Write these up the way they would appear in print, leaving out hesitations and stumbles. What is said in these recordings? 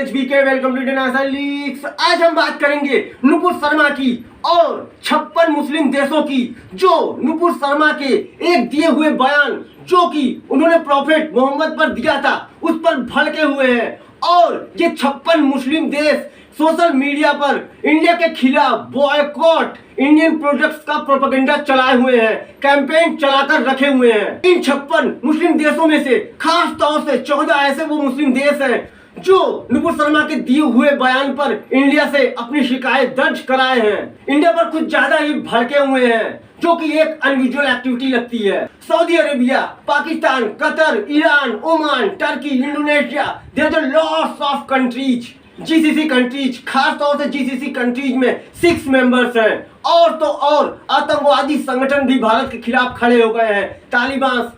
HBK, welcome to international leagues. आज हम बात करेंगे नुपुर शर्मा की और 56 मुस्लिम देशों की, जो नुपुर शर्मा के एक दिए हुए बयान जो कि उन्होंने प्रॉफेट मोहम्मद पर दिया था उस पर भड़के हुए हैं। और ये 56 मुस्लिम देश सोशल मीडिया पर इंडिया के खिलाफ बॉयकॉट इंडियन प्रोडक्ट्स का प्रोपेगेंडा चलाए हुए हैं, कैंपेन चलाकर रखे हुए हैं। इन 56 मुस्लिम देशों में से खास तौर से 14 ऐसे वो मुस्लिम देश हैं जो नुपुर शर्मा के दिए हुए बयान पर इंडिया से अपनी शिकायत दर्ज कराए हैं। इंडिया पर कुछ ज्यादा ही भड़के हुए हैं, जो कि एक अनयूजुअल एक्टिविटी लगती है। Saudi Arabia, Pakistan, Qatar, Iran, Oman, Turkey, Indonesia, there are lots of countries, GCC countries, खास तौर से जीसीसी कंट्रीज में 6 मेंबर्स हैं। और तो और आतंकवादी संगठन भी भारत के खिलाफ खड़े हो गए हैं। तालिबान,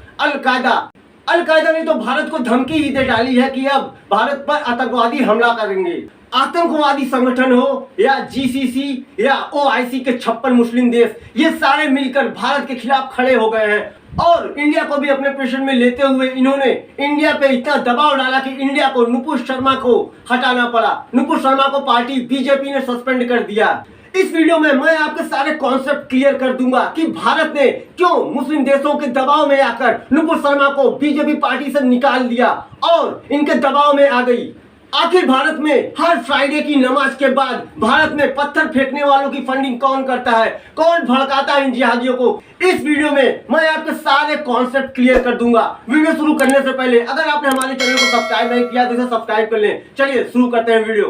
अलकायदा ने तो भारत को धमकी ही दे डाली है कि अब भारत पर आतंकवादी हमला करेंगे। आतंकवादी संगठन हो या जीसीसी या ओआईसी के 56 मुस्लिम देश, ये सारे मिलकर भारत के खिलाफ खड़े हो गए हैं। और इंडिया को भी अपने प्रेशर में लेते हुए इन्होंने इंडिया पे इतना दबाव डाला कि इंडिया को नुपुर शर्मा को हटाना पड़ा। नुपुर शर्मा को पार्टी बीजेपी ने सस्पेंड कर दिया। इस वीडियो में मैं आपके सारे कॉन्सेप्ट क्लियर कर दूंगा कि भारत ने क्यों मुस्लिम देशों के दबाव में आकर नुपुर शर्मा को बीजेपी पार्टी से निकाल दिया और इनके दबाव में आ गई। आखिर भारत में हर फ्राइडे की नमाज के बाद भारत में पत्थर फेंकने वालों की फंडिंग कौन करता है, कौन भड़काता है इन जिहादियों को, इस वीडियो में मैं आपके सारे कॉन्सेप्ट क्लियर कर दूंगा। वीडियो शुरू करने से पहले अगर आपने हमारे चैनल को सब्सक्राइब नहीं किया तो इसे सब्सक्राइब कर लें। चलिए शुरू करते हैं वीडियो।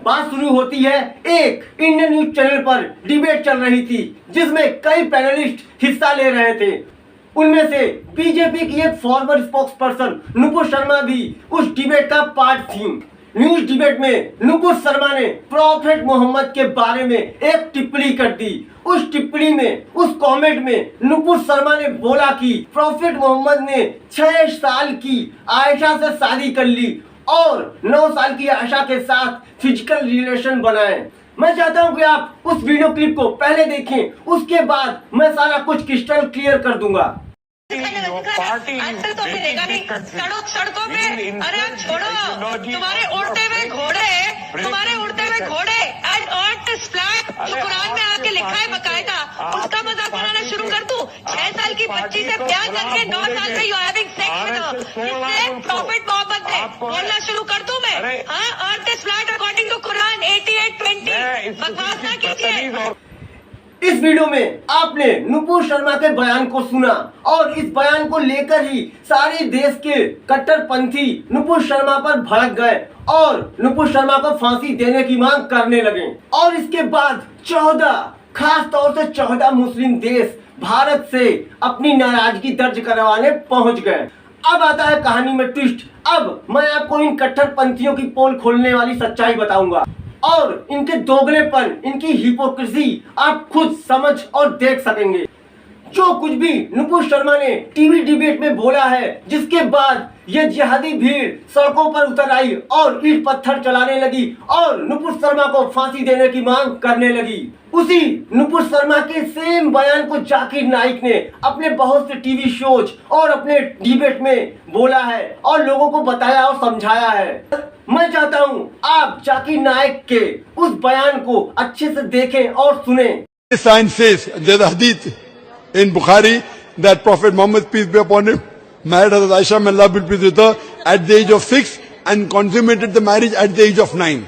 बात शुरू होती है, एक इंडियन न्यूज चैनल पर डिबेट चल रही थी जिसमें कई पैनलिस्ट हिस्सा ले रहे थे। उनमें से बीजेपी की एक farmer spokes person Nupur Sharma भी उस डिबेट का पार्ट थी। न्यूज डिबेट में नुपुर शर्मा ने प्रॉफेट मोहम्मद के बारे में एक टिप्पणी कर दी। उस टिप्पणी में, उस कमेंट में नुपुर शर्मा ने बोला कि प्रॉफेट मोहम्मद ने 6 साल की आयशा से शादी कर ली और 9 साल की आयशा के साथ फिजिकल रिलेशन बनाए। मैं चाहता हूं कि आप उस वीडियो क्लिप को पहले देखें, उसके बाद मैं सारा कुछ क्रिस्टल क्लियर कर दूंगा। आजकल तो मिलेगा नहीं सड़कों पे। अरे आप छोड़ो, तुम्हारे उड़ते हुए घोड़े एंड अर्थ इज फ्लैट जो कुरान में आके लिखा है बकायदा, उसका मजाक बनाना शुरू कर दूं। 6 साल की बच्ची से प्यार करके 9 साल से you having sex with her, जिससे प्रॉफेट मोहम्मद ने बोलना शुरू कर दूं मैं। हाँ, earth is flat according to Quran 88:20। बकवास ना कीजिए। इस वीडियो में आपने नुपुर शर्मा के बयान को सुना और इस बयान को लेकर ही सारे देश के कट्टरपंथी नुपुर शर्मा पर भड़क गए और नुपुर शर्मा को फांसी देने की मांग करने लगे। और इसके बाद 14, खास तौर से 14 मुस्लिम देश भारत से अपनी नाराजगी दर्ज करवाने पहुंच गए। अब आता है कहानी में ट्विस्ट। अब मैं आपको इन कट्टरपंथियों की पोल खोलने वाली सच्चाई बताऊंगा और इनके दोगलेपन, इनकी हिपोक्रेसी आप खुद समझ और देख सकेंगे। जो कुछ भी नुपुर शर्मा ने टीवी डिबेट में बोला है, जिसके बाद ये जिहादी भीड़ सड़कों पर उतर आई और ईंट पत्थर चलाने लगी और नुपुर शर्मा को फांसी देने की मांग करने लगी। उसी नुपुर शर्मा के सेम बयान को जाकिर नाइक ने अपने बहुत से टीवी शोज और अपने डिबेट में बोला है और लोगों को बताया और समझाया है। मैं चाहता हूं आप जाकिर नाइक के उस बयान को अच्छे से देखें और सुनें। Sign says there's a hadith in Bukhari that Prophet Muhammad, peace be upon him, married Hazrat Aisha, may Allah be pleased with her, at the age of 6 and consummated the marriage at the age of 9.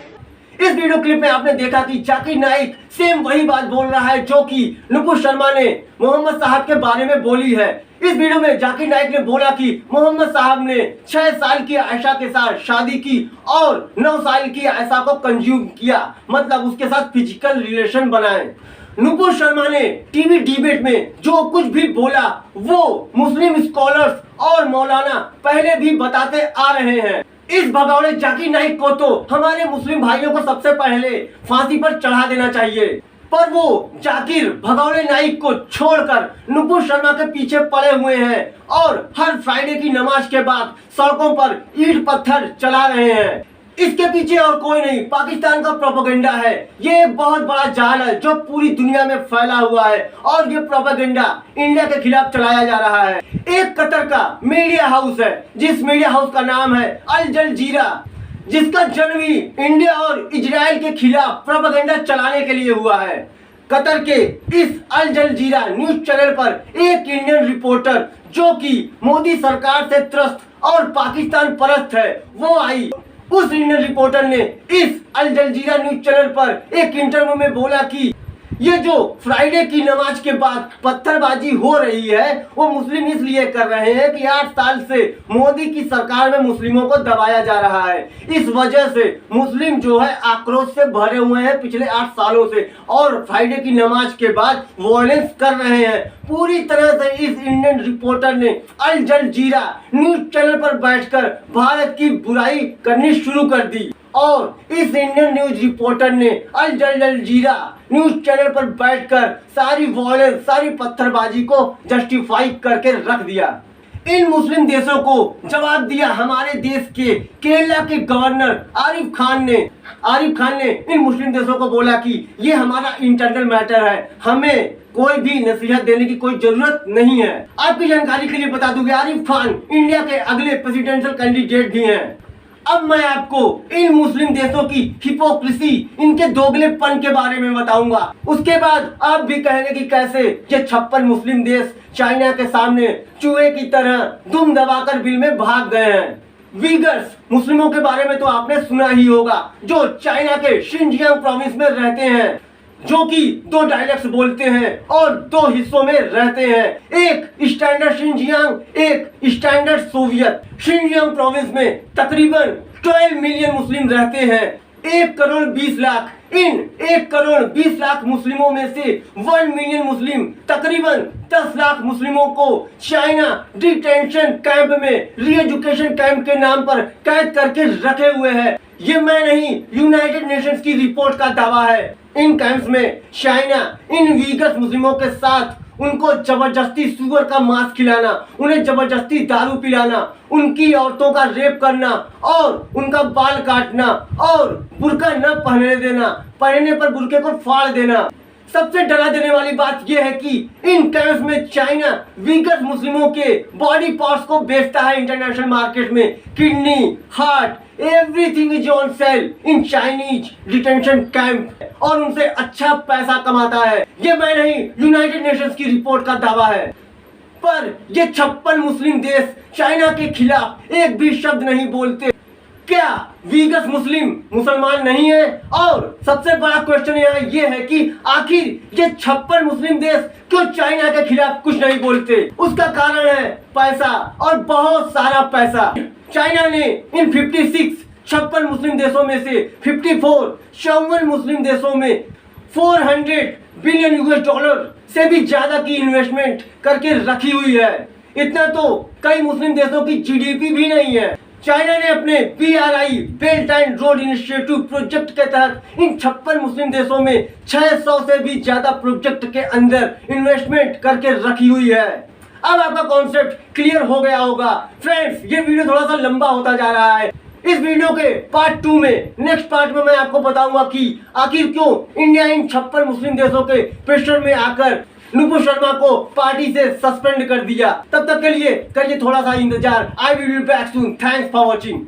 इस video clip में आपने देखा कि Zakir Naik same वही बात बोल रहा है जो कि नुपुर शर्मा ने मोहम्मद साहब के बारे में बोली है। इस वीडियो में जाकिर नाइक ने बोला कि मोहम्मद साहब ने 6 साल की आयशा के साथ शादी की और 9 साल की आयशा को कंज्यूम किया, मतलब उसके साथ फिजिकल रिलेशन बनाए। नुपुर शर्मा ने टीवी डिबेट में जो कुछ भी बोला वो मुस्लिम स्कॉलर्स और मौलाना पहले भी बताते आ रहे हैं। इस भगौड़े जाकिर नाइक को तो हमारे मुस्लिम भाइयों को सबसे पहले फांसी पर चढ़ा देना चाहिए, पर वो जाकिर भगौड़े नाइक को छोड़कर नुपुर शर्मा के पीछे पड़े हुए हैं और हर फ्राइडे की नमाज के बाद सड़कों पर ईंट पत्थर चला रहे हैं। इसके पीछे और कोई नहीं, पाकिस्तान का प्रोपेगेंडा है। ये एक बहुत बड़ा जाल है जो पूरी दुनिया में फैला हुआ है और ये प्रोपेगेंडा इंडिया के खिलाफ चलाया जा रहा है। एक कतर का मीडिया हाउस है जिस मीडिया हाउस का नाम है अल जजीरा। जिसका जन्म ही इंडिया और इजराइल के खिलाफ प्रोपेगेंडा चलाने के लिए हुआ है। कतर के इस अल जजीरा न्यूज चैनल पर एक इंडियन रिपोर्टर जो कि मोदी सरकार से त्रस्त और पाकिस्तान परस्त है, वो आई। उस इंडियन रिपोर्टर ने इस अल जजीरा न्यूज चैनल पर एक इंटरव्यू में बोला कि ये जो फ्राइडे की नमाज के बाद पत्थरबाजी हो रही है वो मुस्लिम इसलिए कर रहे हैं कि 8 साल से मोदी की सरकार में मुस्लिमों को दबाया जा रहा है। इस वजह से मुस्लिम जो है आक्रोश से भरे हुए हैं पिछले 8 सालों से, और फ्राइडे की नमाज के बाद वॉयलेंस कर रहे हैं। पूरी तरह से इस इंडियन रिपोर्टर ने अल जजीरा न्यूज चैनल पर बैठकर भारत की बुराई करनी शुरू कर दी, और इस इंडियन न्यूज रिपोर्टर ने अल जजीरा न्यूज चैनल पर बैठकर सारी वॉयलेंस, सारी पत्थरबाजी को जस्टिफाई करके रख दिया। इन मुस्लिम देशों को जवाब दिया हमारे देश के केरला के गवर्नर आरिफ खान ने इन मुस्लिम देशों को बोला कि ये हमारा इंटरनल मैटर है, हमें कोई भी नसीहत देने की कोई जरूरत नहीं है। आपकी जानकारी के लिए बता दूं कि आरिफ खान इंडिया के अगले प्रेसिडेंशियल कैंडिडेट भी हैं। अब मैं आपको इन मुस्लिम देशों की हिपोक्रेसी, इनके दोगलेपन के बारे में बताऊंगा। उसके बाद आप भी कहेंगे कि कैसे ये 56 मुस्लिम देश चाइना के सामने चूहे की तरह दुम दबाकर बिल में भाग गए हैं। वीगर्स मुस्लिमों के बारे में तो आपने सुना ही होगा, जो चाइना के शिनजियांग प्रोविंस में रहते हैं, जो कि 2 डायलेक्ट्स बोलते हैं और 2 हिस्सों में रहते हैं, एक स्टैंडर्ड शिनजियांग, एक स्टैंडर्ड सोवियत। शिनजियांग प्रोविंस में तकरीबन 12 मिलियन मुस्लिम रहते हैं, 1 करोड़ 20 लाख। इन 1 करोड़ 20 लाख मुस्लिमों में से 1 मिलियन मुस्लिम, तकरीबन 10 लाख मुस्लिमों को चाइना डिटेंशन कैंप में, रीएजुकेशन कैंप के नाम पर कैद करके रखे हुए हैं। ये मैं नहीं, यूनाइटेड नेशंस की रिपोर्ट का दावा है। इन कैंप्स में चाइना इन वीगर्स मुस्लिमों के साथ उनको जबरदस्ती सुअर का मांस खिलाना, उन्हें जबरदस्ती दारू पिलाना, उनकी औरतों का रेप करना और उनका बाल काटना और बुर्का न पहनने देना, पहनने पर बुर्के को फाड़ देना। सबसे डरा देने वाली बात यह है कि इन कैंप्स में चाइना वीगर्स मुस्लिमों के बॉडी पार्ट्स को बेचता है इंटरनेशनल मार्केट में। Kidney, heart, everything is on sale in Chinese detention camp, और उनसे अच्छा पैसा कमाता है। ये मैं नहीं, यूनाइटेड नेशंस की रिपोर्ट का दावा है। पर ये 56 मुस्लिम देश चाइना के खिलाफ एक भी शब्द नहीं बोलते। क्या वीगस मुस्लिम मुसलमान नहीं है? और सबसे बड़ा क्वेश्चन यहाँ ये है कि आखिर ये 56 मुस्लिम देश क्यों चाइना के खिलाफ कुछ नहीं बोलते? उसका कारण है पैसा, और बहुत सारा पैसा। चाइना ने इन 56 मुस्लिम देशों में से 54 मुस्लिम देशों में 400 बिलियन यूएस डॉलर से भी ज्यादा की इन्वेस्टमेंट करके रखी हुई है। इतना तो कई मुस्लिम देशों की जीडीपी भी नहीं है। चाइना ने अपने BRI belt and road initiative project के तहत इन 56 मुस्लिम देशों में 600 से भी ज्यादा प्रोजेक्ट के अंदर इन्वेस्टमेंट करके रखी हुई है। अब आपका कॉन्सेप्ट क्लियर हो गया होगा। फ्रेंड्स, ये वीडियो थोड़ा सा लंबा होता जा रहा है। इस वीडियो के पार्ट 2 में, नेक्स्ट पार्ट में मैं आपको बताऊंगा कि आखिर क्यों इंडिया इन 56 मुस्लिम देशों के प्रेशर में आकर नुपुर शर्मा को पार्टी से सस्पेंड कर दिया। तब तक के लिए करिए थोड़ा सा इंतजार। I will be back soon. Thanks for watching.